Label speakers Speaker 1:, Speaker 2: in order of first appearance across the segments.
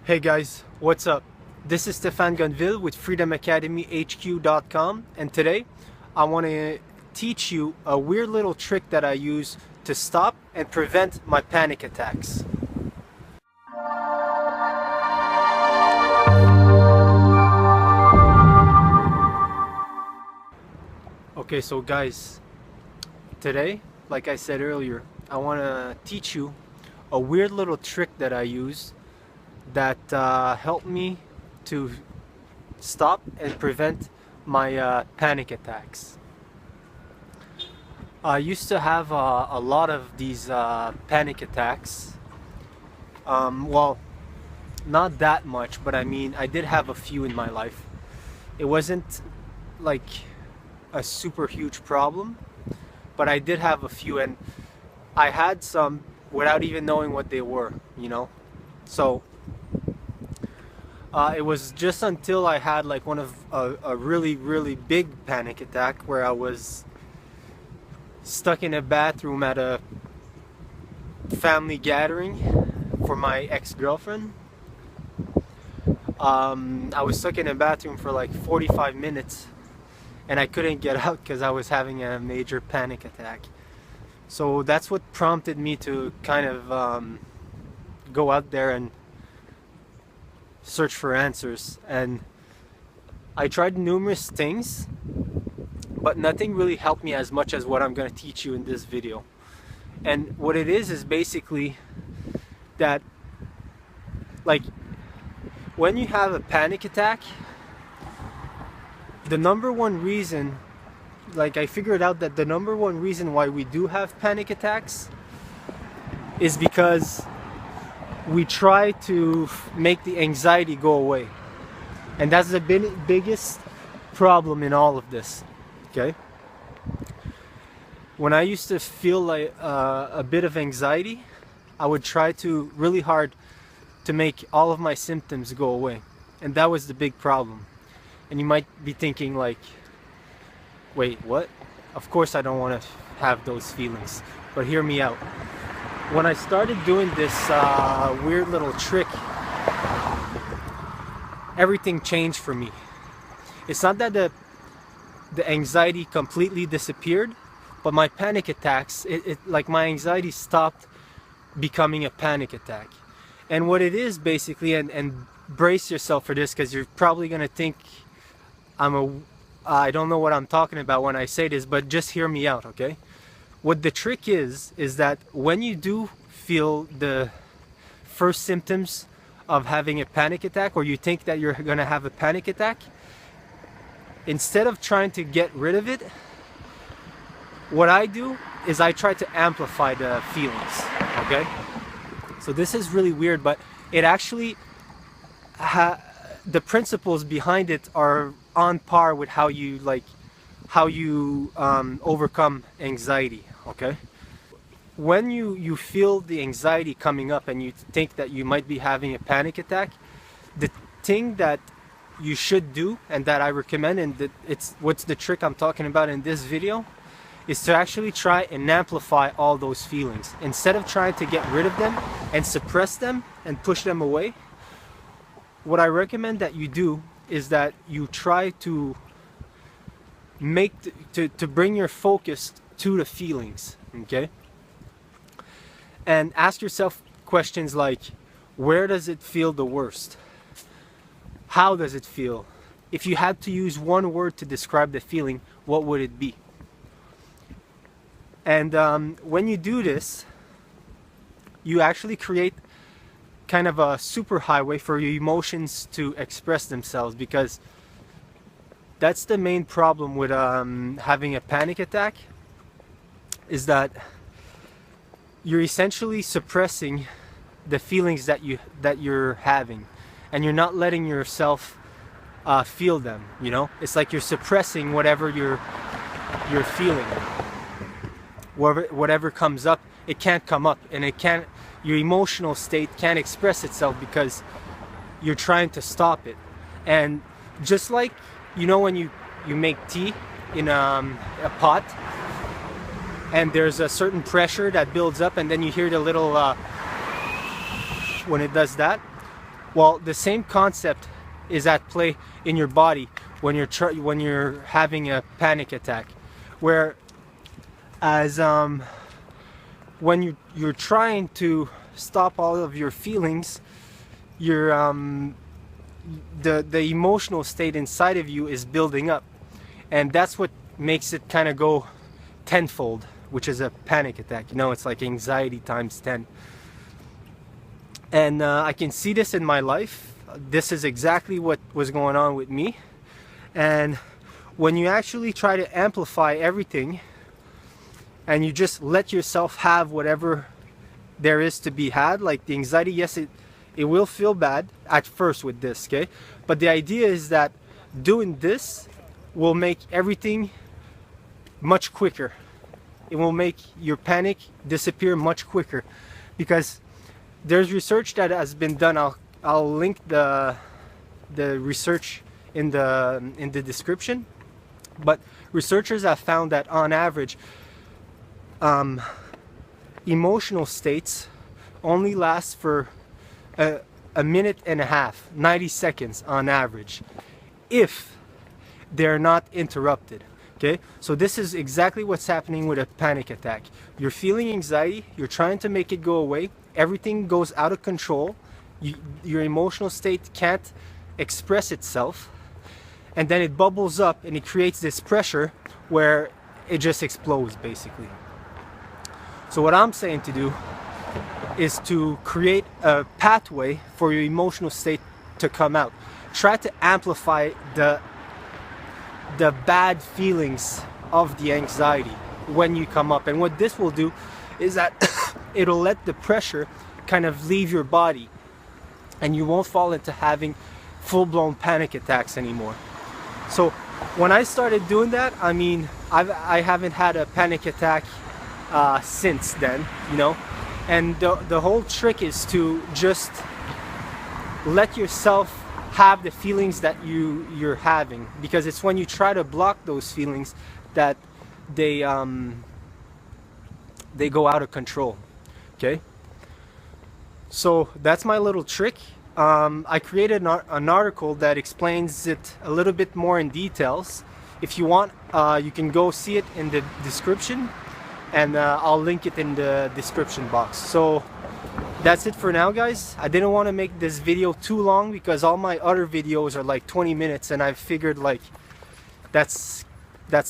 Speaker 1: Hey guys, what's up? This is Stefan Gonville with freedomacademyhq.com, and today I want to teach you a weird little trick that I use to stop and prevent my panic attacks. Okay, so guys, today, like I said earlier, I want to teach you a weird little trick that I use that helped me to stop and prevent my panic attacks. I used to have a lot of these panic attacks. Well, not that much, but I mean, I did have a few in my life. It wasn't like a super huge problem, but I did have a few, and I had some without even knowing what they were, you know? So it was just until I had like a really big panic attack where I was stuck in a bathroom at a family gathering for my ex-girlfriend. I was stuck in a bathroom for like 45 minutes and I couldn't get out because I was having a major panic attack. So that's what prompted me to kind of go out there and search for answers. And I tried numerous things, but nothing really helped me as much as what I'm going to teach you in this video. And what it is basically that, like, when you have a panic attack, the number one reason, like, I figured out that the number one reason why we do have panic attacks is because we try to make the anxiety go away. And that's the biggest problem in all of this, okay? When I used to feel like a bit of anxiety, I would try to really hard to make all of my symptoms go away. And that was the big problem. And you might be thinking like, wait, what? Of course I don't want to have those feelings, but hear me out. When I started doing this weird little trick, everything changed for me. It's not that the anxiety completely disappeared, but my panic attacks, like my anxiety stopped becoming a panic attack. And what it is basically, and brace yourself for this because you're probably gonna think I don't know what I'm talking about when I say this, but just hear me out, okay? What the trick is that when you do feel the first symptoms of having a panic attack, or you think that you're gonna have a panic attack, instead of trying to get rid of it, what I do is I try to amplify the feelings, okay? So this is really weird, but it actually, the principles behind it are on par with how you overcome anxiety, okay? When you feel the anxiety coming up and you think that you might be having a panic attack, the thing that you should do, and that I recommend, and what's the trick I'm talking about in this video, is to actually try and amplify all those feelings. Instead of trying to get rid of them and suppress them and push them away, what I recommend that you do is that you try to to bring your focus to the feelings, okay? And ask yourself questions like, where does it feel the worst? How does it feel? If you had to use one word to describe the feeling, what would it be? And when you do this, you actually create kind of a superhighway for your emotions to express themselves, because that's the main problem with having a panic attack, is that you're essentially suppressing the feelings that you're having, and you're not letting yourself feel them, you know? It's like you're suppressing whatever you're feeling. Whatever comes up, it can't come up, and your emotional state can't express itself because you're trying to stop it. And just like, you know, when you make tea in a pot, and there's a certain pressure that builds up, and then you hear the little when it does that, Well, the same concept is at play in your body when you're having a panic attack, where as when you're trying to stop all of your feelings, your the emotional state inside of you is building up, and that's what makes it kind of go tenfold, which is a panic attack. You know, it's like anxiety times 10. And I can see this in my life. This is exactly what was going on with me. And when you actually try to amplify everything and you just let yourself have whatever there is to be had, like the anxiety, yes, it will feel bad at first with this, okay? But the idea is that doing this will make everything much quicker. It will make your panic disappear much quicker, because there's research that has been done. I'll link the research in the description. But researchers have found that on average, emotional states only last for a minute and a half, 90 seconds on average, if they're not interrupted. Okay, so this is exactly what's happening with a panic attack. You're feeling anxiety, you're trying to make it go away, everything goes out of control, your emotional state can't express itself, and then it bubbles up and it creates this pressure where it just explodes basically. So what I'm saying to do is to create a pathway for your emotional state to come out. Try to amplify the bad feelings of the anxiety when you come up, and what this will do is that it'll let the pressure kind of leave your body, and you won't fall into having full-blown panic attacks anymore. So when I started doing that, I mean, I haven't had a panic attack since then, you know. And the whole trick is to just let yourself have the feelings that you're having, because it's when you try to block those feelings that they go out of control. Okay, so that's my little trick. I created an article that explains it a little bit more in details. If you want, you can go see it in the description, and I'll link it in the description box. So that's it for now, guys. I didn't want to make this video too long because all my other videos are like 20 minutes, and I figured like that's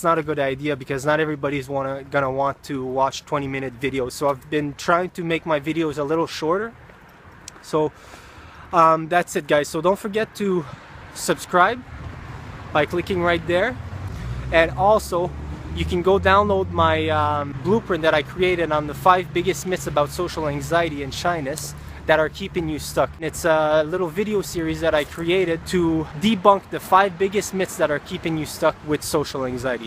Speaker 1: not a good idea, because not everybody's gonna want to watch 20-minute videos. So I've been trying to make my videos a little shorter. So that's it, guys. So don't forget to subscribe by clicking right there, and also you can go download my blueprint that I created on the 5 biggest myths about social anxiety and shyness that are keeping you stuck. It's a little video series that I created to debunk the 5 biggest myths that are keeping you stuck with social anxiety.